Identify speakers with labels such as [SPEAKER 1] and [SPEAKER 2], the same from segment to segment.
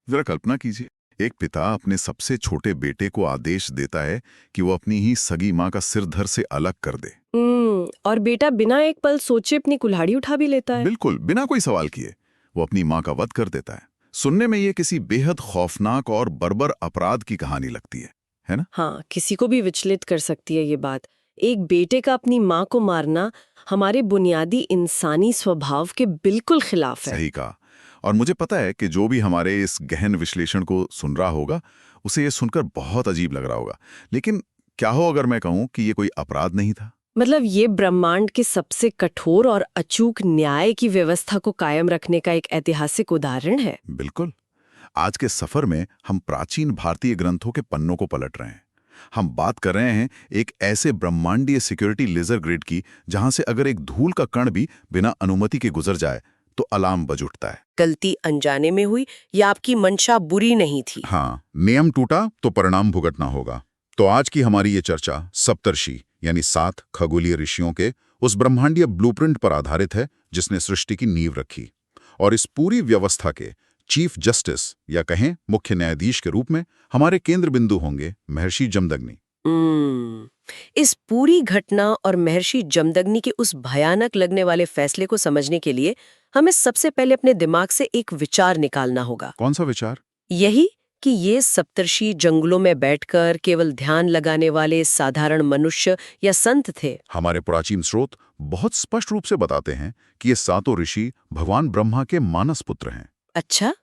[SPEAKER 1] जरा कल्पना कीजिए, एक पिता अपने सबसे छोटे बेटे को आदेश देता है कि वो अपनी ही सगी माँ का सिर धड़ से अलग कर दे।
[SPEAKER 2] और बेटा बिना एक पल सोचे अपनी कुल्हाड़ी उठा भी लेता है।
[SPEAKER 1] बिल्कुल बिना कोई सवाल किए वो अपनी माँ का वध कर देता है। सुनने में ये किसी बेहद खौफनाक और बर्बर अपराध की कहानी लगती है ना?
[SPEAKER 2] हाँ, किसी को भी विचलित कर सकती है ये बात। एक बेटे का अपनी माँ को मारना हमारे बुनियादी इंसानी स्वभाव के बिल्कुल खिलाफ है।
[SPEAKER 1] सही कहा। और मुझे पता है कि जो भी हमारे इस गहन विश्लेषण को सुन रहा होगा उसे ये सुनकर बहुत अजीब लग रहा होगा। लेकिन क्या हो अगर मैं कहूँ कि ये कोई अपराध नहीं था?
[SPEAKER 2] मतलब ये ब्रह्मांड के सबसे कठोर और अचूक न्याय की व्यवस्था को कायम रखने का एक ऐतिहासिक उदाहरण है।
[SPEAKER 1] बिल्कुल। आज के सफर में हम प्राचीन भारतीय ग्रंथों के पन्नों को पलट रहे हैं। हम बात कर रहे हैं एक ऐसे ब्रह्मांडीय सिक्योरिटी लेजर ग्रिड की जहां से अगर एक धूल का कण भी बिना अनुमति के गुजर जाए तो अलार्म बज उठता है।
[SPEAKER 2] गलती अनजाने में हुई या आपकी मंशा बुरी नहीं थी।
[SPEAKER 1] हाँ, नियम टूटा तो परिणाम भुगतना होगा। तो आज की हमारी ये चर्चा सप्तर्षि यानी 7 खगोलीय ऋषियों के उस ब्रह्मांडीय ब्लूप्रिंट पर आधारित है जिसने सृष्टि की नींव रखी। और इस पूरी व्यवस्था के चीफ जस्टिस या कहें मुख्य न्यायाधीश के रूप में हमारे केंद्र बिंदु होंगे महर्षि जमदग्नि।
[SPEAKER 2] इस पूरी घटना और महर्षि जमदग्नि के उस भयानक लगने वाले फैसले को समझने के लिए हमें सबसे पहले अपने दिमाग से एक विचार निकालना होगा।
[SPEAKER 1] कौन सा विचार?
[SPEAKER 2] यही कि ये सप्तर्षि जंगलों में बैठकर केवल ध्यान लगाने वाले साधारण मनुष्य या संत थे।
[SPEAKER 1] हमारे प्राचीन स्रोत बहुत स्पष्ट रूप से बताते हैं कि ये 7 ऋषि भगवान ब्रह्मा के मानस पुत्र हैं।
[SPEAKER 2] अच्छा,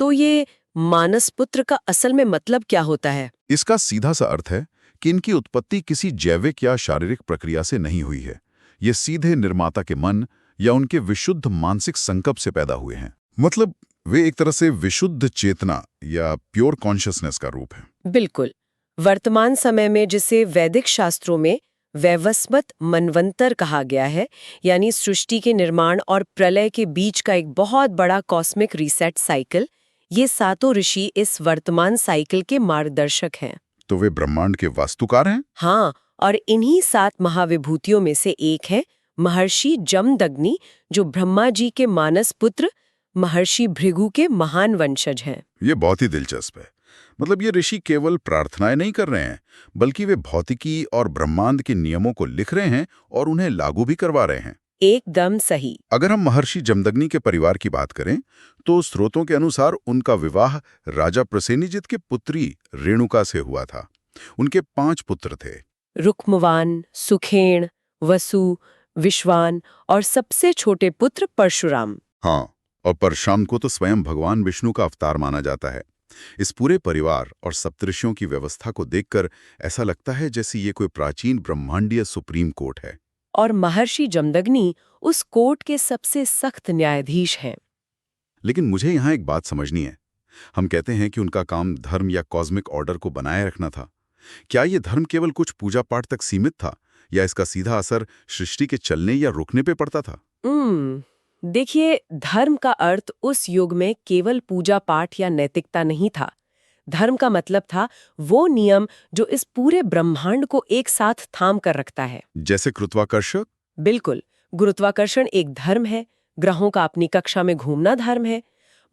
[SPEAKER 2] तो ये मानस पुत्र का असल में मतलब क्या होता है?
[SPEAKER 1] इसका सीधा सा अर्थ है कि इनकी उत्पत्ति किसी जैविक या शारीरिक प्रक्रिया से नहीं हुई है। ये सीधे निर्माता के मन या उनके विशुद्ध मानसिक संकल्प से पैदा हुए हैं। मतलब वे एक तरह से विशुद्ध चेतना या प्योर कॉन्शियसनेस का रूप है।
[SPEAKER 2] बिल्कुल। वर्तमान समय में जिसे वैदिक शास्त्रों में वैवस्वत मनवंतर कहा गया है, यानी सृष्टि के निर्माण और प्रलय के बीच का एक बहुत बड़ा कॉस्मिक रीसेट साइकिल, ये 7 ऋषि इस वर्तमान साइकिल के मार्गदर्शक हैं।
[SPEAKER 1] तो वे ब्रह्मांड के वास्तुकार हैं?
[SPEAKER 2] हाँ, और इन्हीं 7 महाविभूतियों में से एक है महर्षि जमदग्नि, जो ब्रह्मा जी के मानस पुत्र महर्षि भृगु के महान वंशज हैं।
[SPEAKER 1] ये बहुत ही दिलचस्प है। मतलब ये ऋषि केवल प्रार्थनाएं नहीं कर रहे हैं, बल्कि वे भौतिकी और ब्रह्मांड के नियमों को लिख रहे हैं और उन्हें लागू भी करवा रहे हैं।
[SPEAKER 2] एकदम सही।
[SPEAKER 1] अगर हम महर्षि जमदग्नि के परिवार की बात करें, तो स्रोतों के अनुसार उनका विवाह राजा प्रसेनजित के पुत्री रेणुका से हुआ था। उनके 5 पुत्र थे।
[SPEAKER 2] रुक्मवान, सुखेण, वसु, विश्वान और सबसे छोटे पुत्र परशुराम।
[SPEAKER 1] हाँ, और परशुराम को तो स्वयं भगवान विष्णु का अवतार माना जाता है। इस पूरे परिवार और सप्तऋषियों की व्यवस्था को देखकर ऐसा लगता है जैसे ये कोई प्राचीन ब्रह्मांडीय सुप्रीम कोर्ट है।
[SPEAKER 2] और महर्षि जमदग्नि उस कोर्ट के सबसे सख्त न्यायाधीश हैं।
[SPEAKER 1] लेकिन मुझे यहाँ एक बात समझनी है। हम कहते हैं कि उनका काम धर्म या कॉस्मिक ऑर्डर को बनाए रखना था। क्या ये धर्म केवल कुछ पूजा पाठ तक सीमित था, या इसका सीधा असर सृष्टि के चलने या रुकने पे पड़ता था?
[SPEAKER 2] देखिए, धर्म का अर्थ उस युग में केवल पूजा पाठ या नैतिकता नहीं था। धर्म का मतलब था वो नियम जो इस पूरे ब्रह्मांड को एक साथ थाम कर रखता है।
[SPEAKER 1] जैसे गुरुत्वाकर्षण?
[SPEAKER 2] बिल्कुल, गुरुत्वाकर्षण एक धर्म है, ग्रहों का अपनी कक्षा में घूमना धर्म है।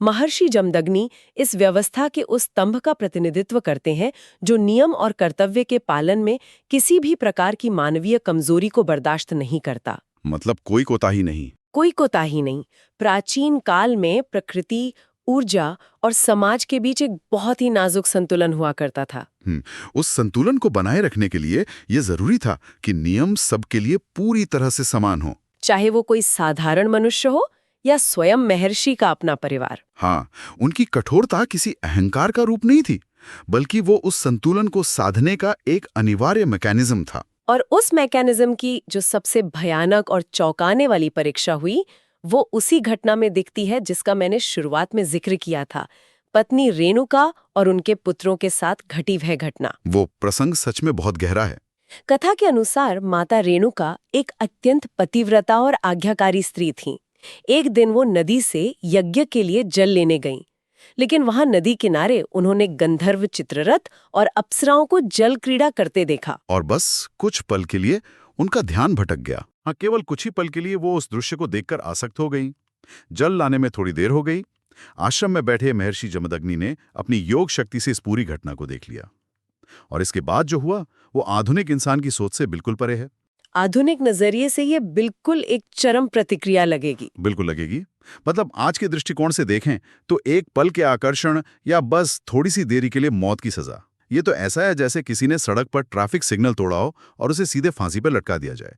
[SPEAKER 2] महर्षि जमदग्नि इस व्यवस्था के उस स्तंभ का प्रतिनिधित्व करते हैं जो नियम और कर्तव्य के पालन में किसी भी प्रकार की मानवीय कमजोरी को बर्दाश्त नहीं करता।
[SPEAKER 1] मतलब कोई कोताही नहीं।
[SPEAKER 2] कोई कोताही नहीं। प्राचीन काल में प्रकृति, ऊर्जा और समाज के बीच एक बहुत ही नाजुक संतुलन हुआ करता था।
[SPEAKER 1] उस संतुलन को बनाए रखने के लिए ये जरूरी था कि नियम सबके लिए पूरी तरह से समान हो,
[SPEAKER 2] चाहे वो कोई साधारण मनुष्य हो या स्वयं महर्षि का अपना परिवार।
[SPEAKER 1] हाँ, उनकी कठोरता किसी अहंकार का रूप नहीं थी, बल्कि वो उस संतुलन को साधने का एक अनिवार्य मैकेनिज्म था।
[SPEAKER 2] और उस मैकेनिज्म की जो सबसे भयानक और चौंकाने वाली परीक्षा हुई, वो उसी घटना में दिखती है जिसका मैंने शुरुआत में जिक्र किया था, पत्नी रेणुका और उनके पुत्रों के साथ घटी वह घटना।
[SPEAKER 1] वो प्रसंग सच में बहुत गहरा है।
[SPEAKER 2] कथा के अनुसार माता रेणुका एक अत्यंत पतिव्रता और आज्ञाकारी स्त्री थीं। एक दिन वो नदी से यज्ञ के लिए जल लेने गईं, लेकिन वहां नदी किनारे उन्होंने गंधर्व चित्ररथ और अप्सराओं को जल क्रीड़ा करते देखा।
[SPEAKER 1] और बस कुछ पल के लिए उनका ध्यान भटक गया। हाँ, केवल कुछ ही पल के लिए वो उस दृश्य को देखकर आसक्त हो गई। जल लाने में थोड़ी देर हो गई,
[SPEAKER 3] आश्रम में बैठे महर्षि जमदग्नि ने अपनी योग शक्ति से इस पूरी घटना को देख लिया, और इसके बाद जो हुआ वो आधुनिक इंसान की सोच से बिल्कुल परे है।
[SPEAKER 2] आधुनिक नजरिए से ये बिल्कुल एक चरम प्रतिक्रिया लगेगी।
[SPEAKER 3] बिल्कुल लगेगी। मतलब आज के दृष्टिकोण से देखें तो एक पल के आकर्षण या बस थोड़ी सी देरी के लिए मौत की सजा, ये तो ऐसा है जैसे किसी ने सड़क पर ट्रैफिक सिग्नल तोड़ा हो और उसे सीधे फांसी पर लटका दिया जाए।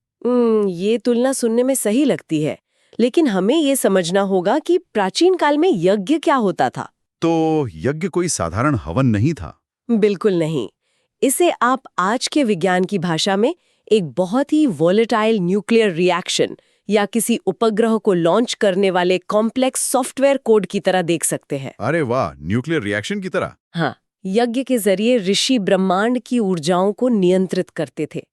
[SPEAKER 2] ये तुलना सुनने में सही लगती है, लेकिन हमें ये समझना होगा कि प्राचीन काल में यज्ञ क्या होता था।
[SPEAKER 3] तो यज्ञ कोई साधारण हवन नहीं था।
[SPEAKER 2] बिल्कुल नहीं। इसे आप आज के विज्ञान की भाषा में एक बहुत ही वोलेटाइल न्यूक्लियर रिएक्शन या किसी उपग्रह को लॉन्च करने वाले कॉम्प्लेक्स सॉफ्टवेयर कोड की तरह देख सकते हैं।
[SPEAKER 3] अरे वाह, न्यूक्लियर रिएक्शन की तरह।
[SPEAKER 2] हाँ, यज्ञ के जरिए ऋषि ब्रह्मांड की ऊर्जाओं को नियंत्रित करते थे।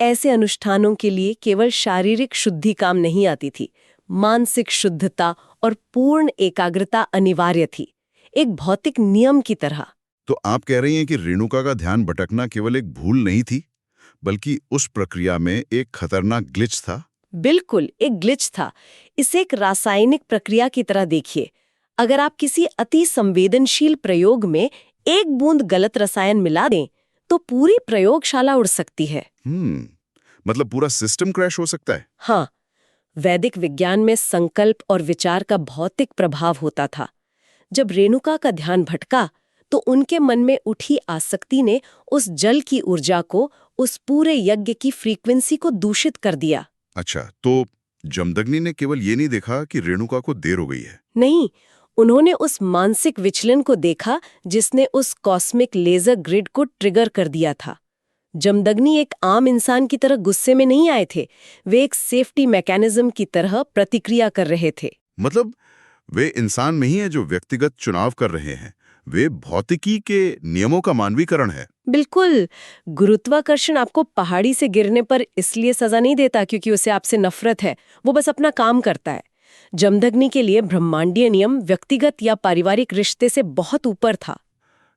[SPEAKER 2] ऐसे अनुष्ठानों के लिए केवल शारीरिक शुद्धि काम नहीं आती थी, मानसिक शुद्धता और पूर्ण एकाग्रता अनिवार्य थी, एक भौतिक नियम की तरह।
[SPEAKER 3] तो आप कह रही हैं कि रेणुका का ध्यान भटकना केवल एक भूल नहीं थी, बल्कि उस प्रक्रिया में एक खतरनाक ग्लिच था।
[SPEAKER 2] बिल्कुल, एक ग्लिच था। इसे एक रासायनिक प्रक्रिया की तरह देखिए। अगर आप किसी अति संवेदनशील प्रयोग में एक बूंद गलत रसायन मिला दें, तो पूरी प्रयोगशाला उड़ सकती है।
[SPEAKER 3] मतलब पूरा सिस्टम क्रैश हो सकता है।
[SPEAKER 2] हाँ, वैदिक विज्ञान में संकल्प और विचार का भौतिक प्रभाव होता था। जब रेणुका का ध्यान भटका, तो उनके मन में उठी आसक्ति ने उस जल की ऊर्जा को, उस पूरे यज्ञ की फ्रीक्वेंसी को दूषित कर दिया।
[SPEAKER 3] अच्छा, तो जमदग्नि ने केवल ये नहीं देखा कि रेणुका को देर हो गई है।
[SPEAKER 2] नहीं, उन्होंने उस मानसिक विचलन को देखा जिसने उस कॉस्मिक लेजर ग्रिड को ट्रिगर कर दिया था। जमदग्नि एक आम इंसान की तरह गुस्से में नहीं आए थे, वे एक सेफ्टी मैकेनिज्म की तरह प्रतिक्रिया कर रहे थे।
[SPEAKER 3] मतलब वे इंसान नहीं है जो व्यक्तिगत चुनाव कर रहे हैं, वे भौतिकी के नियमों का मानवीकरण है।
[SPEAKER 2] बिल्कुल। गुरुत्वाकर्षण आपको पहाड़ी से गिरने पर इसलिए सजा नहीं देता क्योंकि उसे आपसे नफरत है, वो बस अपना काम करता है। जमदग्नि के लिए ब्रह्मांडीय नियम व्यक्तिगत या पारिवारिक रिश्ते से बहुत ऊपर था।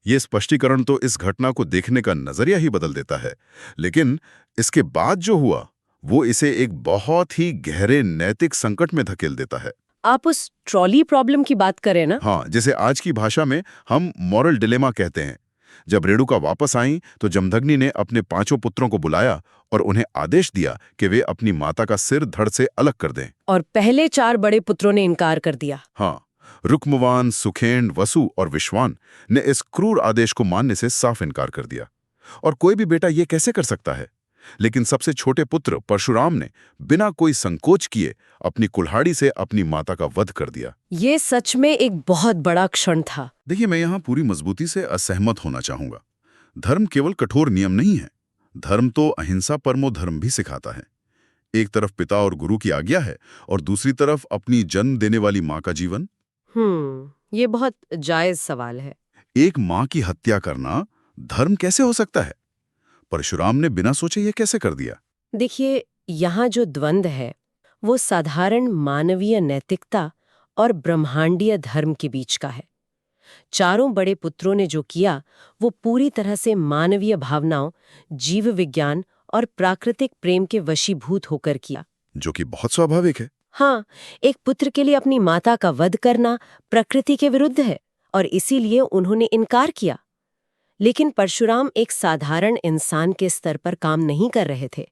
[SPEAKER 3] ये स्पष्टीकरण तो इस घटना को देखने का नजरिया ही बदल देता है, लेकिन इसके बाद जो हुआ वो इसे एक बहुत ही गहरे नैतिक संकट में धकेल देता है।
[SPEAKER 2] आप उस ट्रॉली प्रॉब्लम की बात करें ना?
[SPEAKER 3] हाँ, जिसे आज की भाषा में हम मॉरल डिलेमा कहते हैं। जब रेणुका वापस आई तो जमदग्नि ने अपने 5 पुत्रों को बुलाया और उन्हें आदेश दिया कि वे अपनी माता का सिर धड़ से अलग कर दें।
[SPEAKER 2] और पहले 4 बड़े पुत्रों ने इनकार कर दिया।
[SPEAKER 3] हाँ, रुक्मवान, सुखेन, वसु और विश्वान ने इस क्रूर आदेश को मानने से साफ इनकार कर दिया। और कोई भी बेटा ये कैसे कर सकता है? लेकिन सबसे छोटे पुत्र परशुराम ने बिना कोई संकोच किए अपनी कुल्हाड़ी से अपनी माता का वध कर दिया।
[SPEAKER 2] ये सच में एक बहुत बड़ा क्षण था।
[SPEAKER 3] देखिए, मैं यहाँ पूरी मजबूती से असहमत होना चाहूंगा। धर्म केवल कठोर नियम नहीं है, धर्म तो अहिंसा परमो धर्म भी सिखाता है। एक तरफ पिता और गुरु की आज्ञा है और दूसरी तरफ अपनी जन्म देने वाली माँ का जीवन।
[SPEAKER 2] ये बहुत जायज सवाल है।
[SPEAKER 3] एक माँ की हत्या करना धर्म कैसे हो सकता है? परशुराम ने बिना सोचे ये कैसे कर दिया?
[SPEAKER 2] देखिए, यहाँ जो द्वंद्व है वो साधारण मानवीय नैतिकता और ब्रह्मांडीय धर्म के बीच का है। 4 बड़े पुत्रों ने जो किया वो पूरी तरह से मानवीय भावनाओं, जीव विज्ञान और प्राकृतिक प्रेम के वशीभूत होकर किया,
[SPEAKER 3] जो कि बहुत स्वाभाविक है।
[SPEAKER 2] हाँ, एक पुत्र के लिए अपनी माता का वध करना प्रकृति के विरुद्ध है और इसीलिए उन्होंने इनकार किया। लेकिन परशुराम एक साधारण इंसान के स्तर पर काम नहीं कर रहे थे।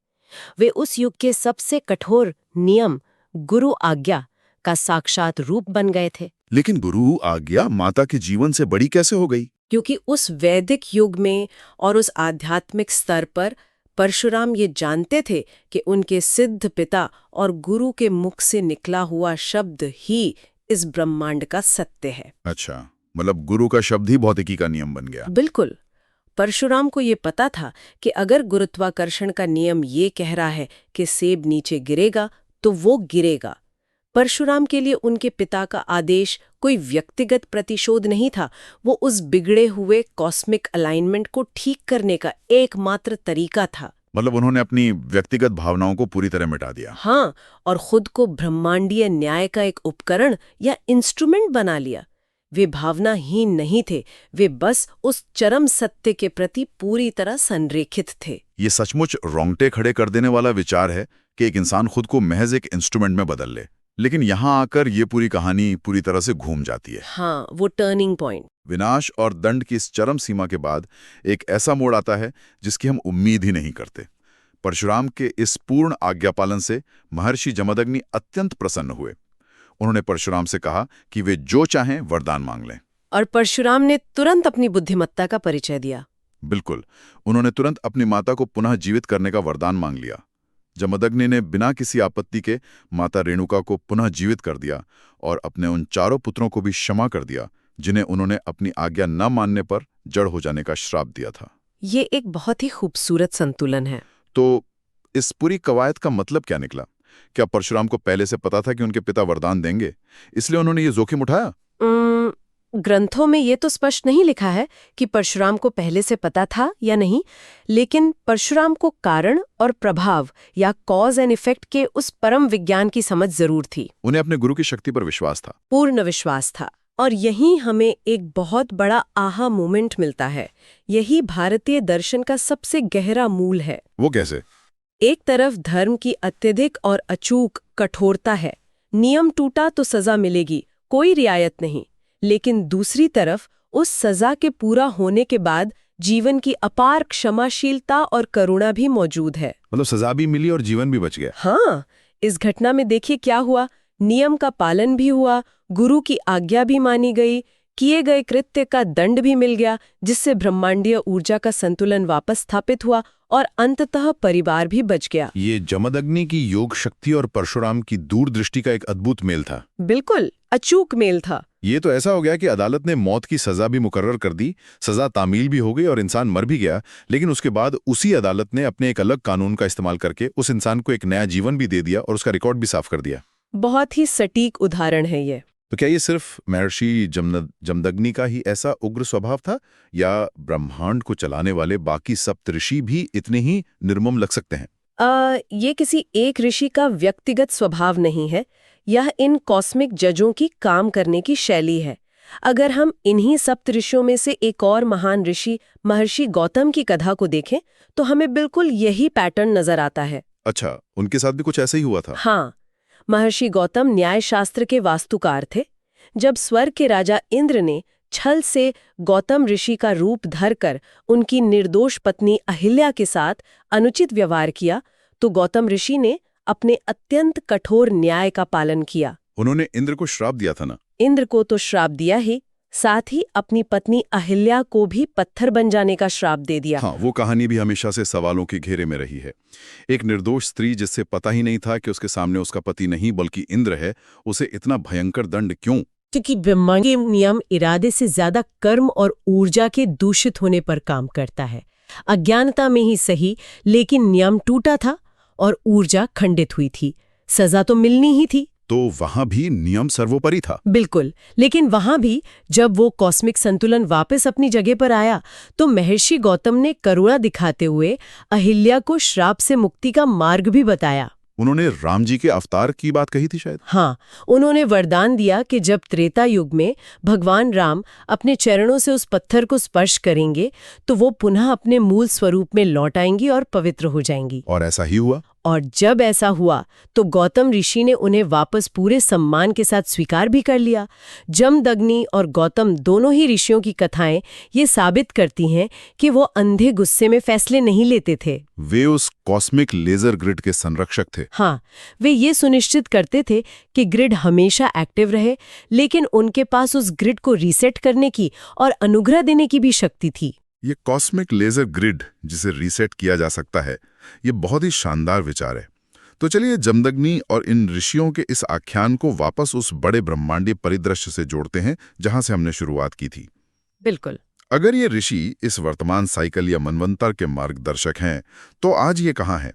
[SPEAKER 2] वे उस युग के सबसे कठोर नियम, गुरु आज्ञा का साक्षात रूप बन गए थे।
[SPEAKER 3] लेकिन गुरु आज्ञा माता के जीवन से बड़ी कैसे हो गई?
[SPEAKER 2] क्योंकि उस वैदिक युग में और उस आध्यात्मिक स्तर पर परशुराम ये जानते थे कि उनके सिद्ध पिता और गुरु के मुख से निकला हुआ शब्द ही इस ब्रह्मांड का सत्य है।
[SPEAKER 3] अच्छा, मतलब गुरु का शब्द ही भौतिकी का नियम बन गया।
[SPEAKER 2] बिल्कुल। परशुराम को ये पता था कि अगर गुरुत्वाकर्षण का नियम ये कह रहा है कि सेब नीचे गिरेगा तो वो गिरेगा। परशुराम के लिए उनके पिता का आदेश कोई व्यक्तिगत प्रतिशोध नहीं था, वो उस बिगड़े हुए कॉस्मिक अलाइनमेंट को ठीक करने का एकमात्र तरीका था।
[SPEAKER 3] मतलब उन्होंने अपनी व्यक्तिगत भावनाओं को पूरी तरह मिटा दिया।
[SPEAKER 2] हाँ, और खुद को ब्रह्मांडीय न्याय का एक उपकरण या इंस्ट्रूमेंट बना लिया। वे भावनाहीन नहीं थे, वे बस उस चरम सत्य के प्रति पूरी तरह संरेखित थे।
[SPEAKER 3] ये सचमुच रोंगटे खड़े कर देने वाला विचार है कि एक इंसान खुद को महज एक इंस्ट्रूमेंट में बदल ले। लेकिन यहाँ आकर ये पूरी कहानी पूरी तरह से घूम जाती है।
[SPEAKER 2] हाँ, वो टर्निंग पॉइंट।
[SPEAKER 3] विनाश और दंड की इस चरम सीमा के बाद एक ऐसा मोड़ आता है जिसकी हम उम्मीद ही नहीं करते। परशुराम के इस पूर्ण आज्ञापालन से महर्षि जमदग्नि अत्यंत प्रसन्न हुए। उन्होंने परशुराम से कहा कि वे जो चाहें वरदान मांग लें।
[SPEAKER 2] और परशुराम ने तुरंत अपनी बुद्धिमत्ता का परिचय दिया।
[SPEAKER 3] बिल्कुल, उन्होंने तुरंत अपनी माता को पुनः जीवित करने का वरदान मांग लिया। जमदग्नि ने बिना किसी आपत्ति के माता रेणुका को पुनः जीवित कर दिया और अपने उन चारों पुत्रों को भी क्षमा कर दिया जिन्हें उन्होंने अपनी आज्ञा न मानने पर जड़ हो जाने का श्राप दिया था।
[SPEAKER 2] ये एक बहुत ही खूबसूरत संतुलन है।
[SPEAKER 3] तो इस पूरी कवायद का मतलब क्या निकला? क्या परशुराम को पहले से पता था कि उनके पिता वरदान देंगे, इसलिए उन्होंने ये जोखिम उठाया?
[SPEAKER 2] ग्रंथों में ये तो स्पष्ट नहीं लिखा है कि परशुराम को पहले से पता था या नहीं, लेकिन परशुराम को कारण और प्रभाव या कॉज एंड इफेक्ट के उस परम विज्ञान की समझ जरूर थी।
[SPEAKER 3] उन्हें अपने गुरु की शक्ति पर विश्वास था।
[SPEAKER 2] पूर्ण विश्वास था। और यही हमें एक बहुत बड़ा आहा मोमेंट मिलता है। यही भारतीय दर्शन का सबसे गहरा मूल है।
[SPEAKER 3] वो कैसे?
[SPEAKER 2] एक तरफ धर्म की अत्यधिक और अचूक कठोरता है, नियम टूटा तो सजा मिलेगी, कोई रियायत नहीं। लेकिन दूसरी तरफ उस सजा के पूरा होने के बाद जीवन की अपार क्षमाशीलता और करुणा भी मौजूद है।
[SPEAKER 3] मतलब सजा भी मिली और जीवन भी बच गया।
[SPEAKER 2] हाँ, इस घटना में देखिए क्या हुआ। नियम का पालन भी हुआ, गुरु की आज्ञा भी मानी गई, किए गए कृत्य का दंड भी मिल गया, जिससे ब्रह्मांडीय ऊर्जा का संतुलन वापस स्थापित हुआ और अंततः परिवार भी बच गया।
[SPEAKER 3] ये जमदग्नि की योग शक्ति और परशुराम की दूरदृष्टि का एक अद्भुत मेल था।
[SPEAKER 2] बिल्कुल अचूक मेल था।
[SPEAKER 3] ये तो ऐसा हो गया कि अदालत ने मौत की सजा भी मुकर्रर कर दी, सजा तामील भी हो गई और इंसान मर भी गया, लेकिन उसके बाद उसी अदालत ने अपने एक अलग कानून का इस्तेमाल करके उस इंसान को एक नया जीवन भी दे दिया और उसका रिकॉर्ड भी साफ कर दिया।
[SPEAKER 2] बहुत ही सटीक उदाहरण है ये।
[SPEAKER 3] तो क्या ये सिर्फ महर्षि जमदग्नि का ही ऐसा उग्र स्वभाव था, या ब्रह्मांड को चलाने वाले बाकी सप्तऋषि भी इतने ही निर्मम लग सकते हैं?
[SPEAKER 2] ये किसी एक ऋषि का व्यक्तिगत स्वभाव नहीं है, यह इन कॉस्मिक जजों की काम करने की शैली है। अगर हम इन्हीं सप्तऋषियों में से एक और महान ऋषि महर्षि गौतम की कथा को देखें तो हमें बिल्कुल यही पैटर्न नजर आता है।
[SPEAKER 3] अच्छा, उनके साथ भी कुछ ऐसा ही हुआ था?
[SPEAKER 2] हाँ, महर्षि गौतम न्यायशास्त्र के वास्तुकार थे। जब स्वर्ग के राजा इंद्र ने छल से गौतम ऋषि का रूप धरकर उनकी निर्दोष पत्नी अहिल्या के साथ अनुचित व्यवहार किया, तो गौतम ऋषि ने अपने अत्यंत कठोर न्याय का पालन किया।
[SPEAKER 3] उन्होंने इंद्र को श्राप दिया था ना?
[SPEAKER 2] इंद्र को तो श्राप दिया ही, साथ ही अपनी पत्नी अहिल्या को भी पत्थर बन जाने का श्राप दे दिया।
[SPEAKER 3] हाँ, वो कहानी भी हमेशा से सवालों के घेरे में रही है। एक निर्दोष स्त्री जिससे पता ही नहीं था कि उसके सामने उसका पति नहीं बल्कि इंद्र है, उसे इतना भयंकर दंड क्यों?
[SPEAKER 2] क्योंकि ब्रह्मांडीय नियम इरादे से ज्यादा कर्म और ऊर्जा के दूषित होने पर काम करता है। अज्ञानता में ही सही, लेकिन नियम टूटा था और ऊर्जा खंडित हुई थी, सजा तो मिलनी ही थी।
[SPEAKER 3] तो वहां भी नियम सर्वोपरि था।
[SPEAKER 2] बिल्कुल, लेकिन वहां भी जब वो कॉस्मिक संतुलन वापस अपनी जगह पर आया तो महर्षि गौतम ने करुणा दिखाते हुए अहिल्या को श्राप से मुक्ति का मार्ग भी बताया।
[SPEAKER 3] उन्होंने राम जी के अवतार की बात कही थी शायद।
[SPEAKER 2] हाँ, उन्होंने वरदान दिया कि जब त्रेता युग में भगवान राम अपने चरणों से उस पत्थर को स्पर्श करेंगे तो वो पुनः अपने मूल स्वरूप में लौट आएंगी और पवित्र हो जाएंगी।
[SPEAKER 3] और ऐसा ही हुआ।
[SPEAKER 2] और जब ऐसा हुआ तो गौतम ऋषि ने उन्हें वापस पूरे सम्मान के साथ स्वीकार भी कर लिया। जमदग्नि और गौतम दोनों ही ऋषियों की कथाएं ये साबित करती हैं कि वो अंधे गुस्से में फैसले नहीं लेते थे।
[SPEAKER 3] वे उस कॉस्मिक लेजर ग्रिड के संरक्षक थे।
[SPEAKER 2] हाँ, वे ये सुनिश्चित करते थे कि ग्रिड हमेशा एक्टिव रहे, लेकिन उनके पास उस ग्रिड को रीसेट करने की और अनुग्रह देने की भी शक्ति थी।
[SPEAKER 3] ये कॉस्मिक लेजर ग्रिड जिसे रीसेट किया जा सकता है, ये बहुत ही शानदार विचार है। तो चलिए जमदग्नि और इन ऋषियों के इस आख्यान को वापस उस बड़े ब्रह्मांडीय परिदृश्य से जोड़ते हैं जहां से हमने शुरुआत की थी।
[SPEAKER 2] बिल्कुल।
[SPEAKER 3] अगर ये ऋषि इस वर्तमान साइकिल या मनवंतर के मार्गदर्शक हैं, तो आज ये कहाँ हैं?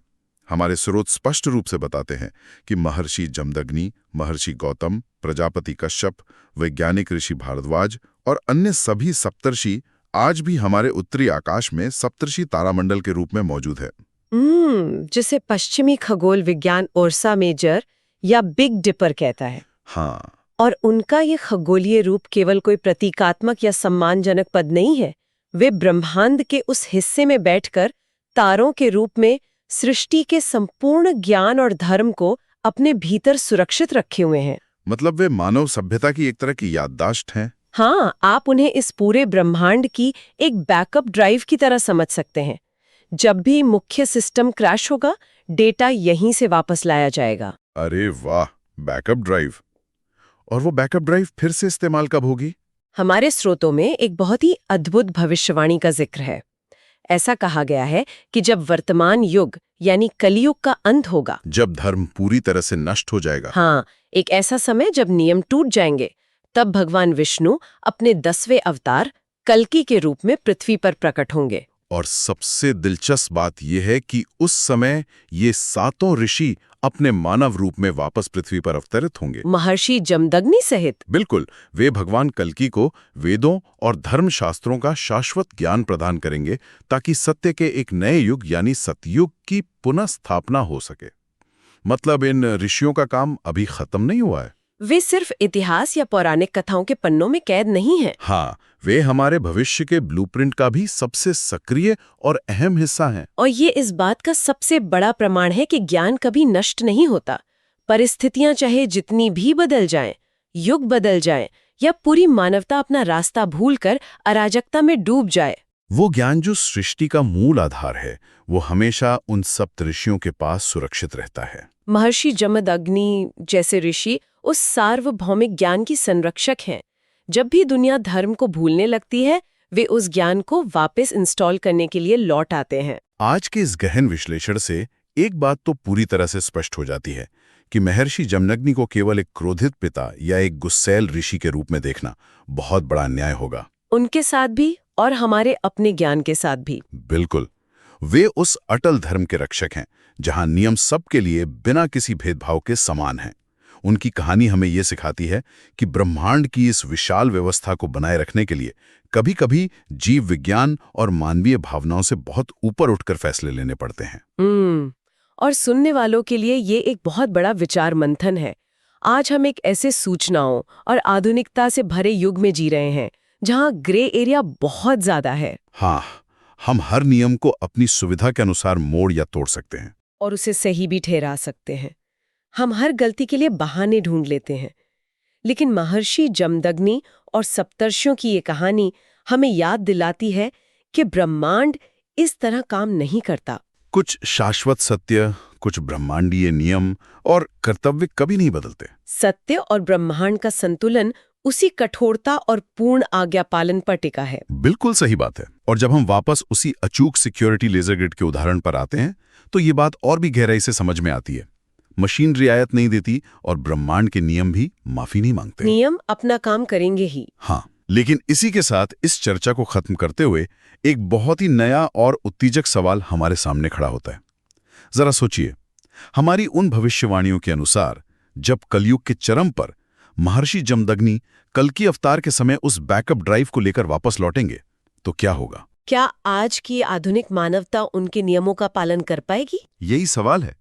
[SPEAKER 3] हमारे स्रोत स्पष्ट रूप से बताते हैं कि महर्षि जमदग्नि, महर्षि गौतम, प्रजापति कश्यप, वैज्ञानिक ऋषि भारद्वाज और अन्य सभी सप्तर्षि आज भी हमारे उत्तरी आकाश में सप्तर्षि तारामंडल के रूप में मौजूद है।
[SPEAKER 2] जिसे पश्चिमी खगोल विज्ञान ओर्सा मेजर या बिग डिपर कहता है।
[SPEAKER 3] हाँ,
[SPEAKER 2] और उनका ये खगोलीय रूप केवल कोई प्रतीकात्मक या सम्मानजनक पद नहीं है। वे ब्रह्मांड के उस हिस्से में बैठकर तारों के रूप में सृष्टि के संपूर्ण ज्ञान और धर्म को अपने भीतर सुरक्षित रखे हुए हैं।
[SPEAKER 3] मतलब वे मानव सभ्यता की एक तरह की याददाश्त हैं।
[SPEAKER 2] हाँ, आप उन्हें इस पूरे ब्रह्मांड की एक बैकअप ड्राइव की तरह समझ सकते हैं। जब भी मुख्य सिस्टम क्रैश होगा, डेटा यहीं से वापस लाया जाएगा।
[SPEAKER 3] अरे वाह, बैकअप ड्राइव। और वो बैकअप ड्राइव फिर से इस्तेमाल कब होगी?
[SPEAKER 2] हमारे स्रोतों में एक बहुत ही अद्भुत भविष्यवाणी का जिक्र है। ऐसा कहा गया है कि जब वर्तमान युग यानी कलियुग का अंत होगा,
[SPEAKER 3] जब धर्म पूरी तरह से नष्ट हो जाएगा।
[SPEAKER 2] हाँ, एक ऐसा समय जब नियम टूट जाएंगे, तब भगवान विष्णु अपने 10वें अवतार कल्कि के रूप में पृथ्वी पर प्रकट होंगे।
[SPEAKER 3] और सबसे दिलचस्प बात यह है कि उस समय ये 7 ऋषि अपने मानव रूप में वापस पृथ्वी पर अवतरित होंगे।
[SPEAKER 2] महर्षि जमदग्नि सहित।
[SPEAKER 3] बिल्कुल, वे भगवान कल्कि को वेदों और धर्मशास्त्रों का शाश्वत ज्ञान प्रदान करेंगे ताकि सत्य के एक नए युग यानी सतयुग की पुनः स्थापना हो सके। मतलब इन ऋषियों का काम अभी खत्म नहीं हुआ है।
[SPEAKER 2] वे सिर्फ इतिहास या पौराणिक कथाओं के पन्नों में कैद नहीं हैं।
[SPEAKER 3] हाँ, वे हमारे भविष्य के ब्लूप्रिंट का भी सबसे सक्रिय और अहम हिस्सा हैं।
[SPEAKER 2] और ये इस बात का सबसे बड़ा प्रमाण है कि ज्ञान कभी नष्ट नहीं होता। परिस्थितियां चाहे जितनी भी बदल जाएं, युग बदल जाएं, या पूरी मानवता अपना रास्ता भूलकर अराजकता में डूब जाए,
[SPEAKER 3] वो ज्ञान जो सृष्टि का मूल आधार है, वो हमेशा उन सप्त ऋषियों के पास सुरक्षित रहता है।
[SPEAKER 2] महर्षि जमदग्नि जैसे ऋषि उस सार्वभौमिक ज्ञान की संरक्षक हैं। जब भी दुनिया धर्म को भूलने लगती है, वे उस ज्ञान को वापस इंस्टॉल करने के लिए लौट आते हैं।
[SPEAKER 3] आज के इस गहन विश्लेषण से एक बात तो पूरी तरह से स्पष्ट हो जाती है कि महर्षि जमदग्नि को केवल एक क्रोधित पिता या एक गुस्सैल ऋषि के रूप में देखना बहुत बड़ा अन्याय होगा।
[SPEAKER 2] उनके साथ भी और हमारे अपने ज्ञान के साथ भी।
[SPEAKER 3] बिल्कुल, वे उस अटल धर्म के रक्षक हैं जहां नियम सबके लिए बिना किसी भेदभाव के समान हैं। उनकी कहानी हमें ये सिखाती है कि ब्रह्मांड की इस विशाल व्यवस्था को बनाए रखने के लिए कभी-कभी जीव विज्ञान और मानवीय भावनाओं से बहुत ऊपर उठकर फैसले लेने पड़ते हैं।
[SPEAKER 2] और सुनने वालों के लिए ये एक बहुत बड़ा विचार मंथन है। आज हम एक ऐसे सूचनाओं और आधुनिकता से भरे युग में जी रहे हैं जहां ग्रे एरिया बहुत ज्यादा है।
[SPEAKER 3] हाँ, हम हर नियम को अपनी सुविधा के अनुसार मोड़ या तोड़ सकते हैं
[SPEAKER 2] और उसे सही भी ठहरा सकते हैं। हम हर गलती के लिए बहाने ढूंढ लेते हैं। लेकिन महर्षि जमदग्नि और सप्तर्षियों की ये कहानी हमें याद दिलाती है कि ब्रह्मांड इस तरह काम नहीं करता।
[SPEAKER 3] कुछ शाश्वत सत्य, कुछ ब्रह्मांडीय नियम और कर्तव्य कभी नहीं बदलते।
[SPEAKER 2] सत्य और ब्रह्मांड का संतुलन उसी कठोरता और पूर्ण आज्ञा पालन पर टिका है।
[SPEAKER 3] बिल्कुल सही बात है। और जब हम वापस उसी अचूक सिक्योरिटी लेजर ग्रिड के उदाहरण पर आते हैं तो ये बात और भी गहराई से समझ में आती है। मशीन रियायत नहीं देती और ब्रह्मांड के नियम भी माफी नहीं मांगते।
[SPEAKER 2] नियम अपना काम करेंगे ही।
[SPEAKER 3] हाँ, लेकिन इसी के साथ इस चर्चा को खत्म करते हुए एक बहुत ही नया और उत्तेजक सवाल हमारे सामने खड़ा होता है। जरा सोचिए, हमारी उन भविष्यवाणियों के अनुसार जब कलयुग के चरम पर महर्षि जमदग्नि कल्कि अवतार के समय उस बैकअप ड्राइव को लेकर वापस लौटेंगे तो क्या होगा?
[SPEAKER 2] क्या आज की आधुनिक मानवता उनके नियमों का पालन कर पाएगी?
[SPEAKER 3] यही सवाल है।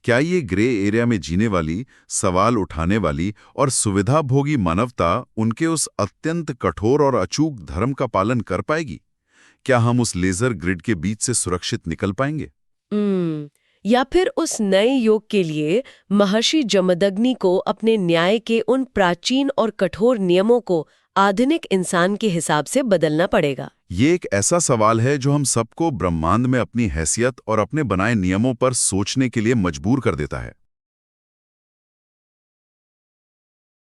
[SPEAKER 3] क्या ये ग्रे एरिया में जीने वाली, सवाल उठाने वाली और सुविधाभोगी मानवता उनके उस अत्यंत कठोर और अचूक धर्म का पालन कर पाएगी? क्या हम उस लेजर ग्रिड के बीच से सुरक्षित निकल पाएंगे?
[SPEAKER 2] या फिर उस नए युग के लिए महर्षि जमदग्नि को अपने न्याय के उन प्राचीन और कठोर नियमों को आधुनिक इंसान के हिसाब से बदलना पड़ेगा?
[SPEAKER 3] ये एक ऐसा सवाल है जो हम सबको ब्रह्मांड में अपनी हैसियत और अपने बनाए नियमों पर सोचने के लिए मजबूर कर देता है।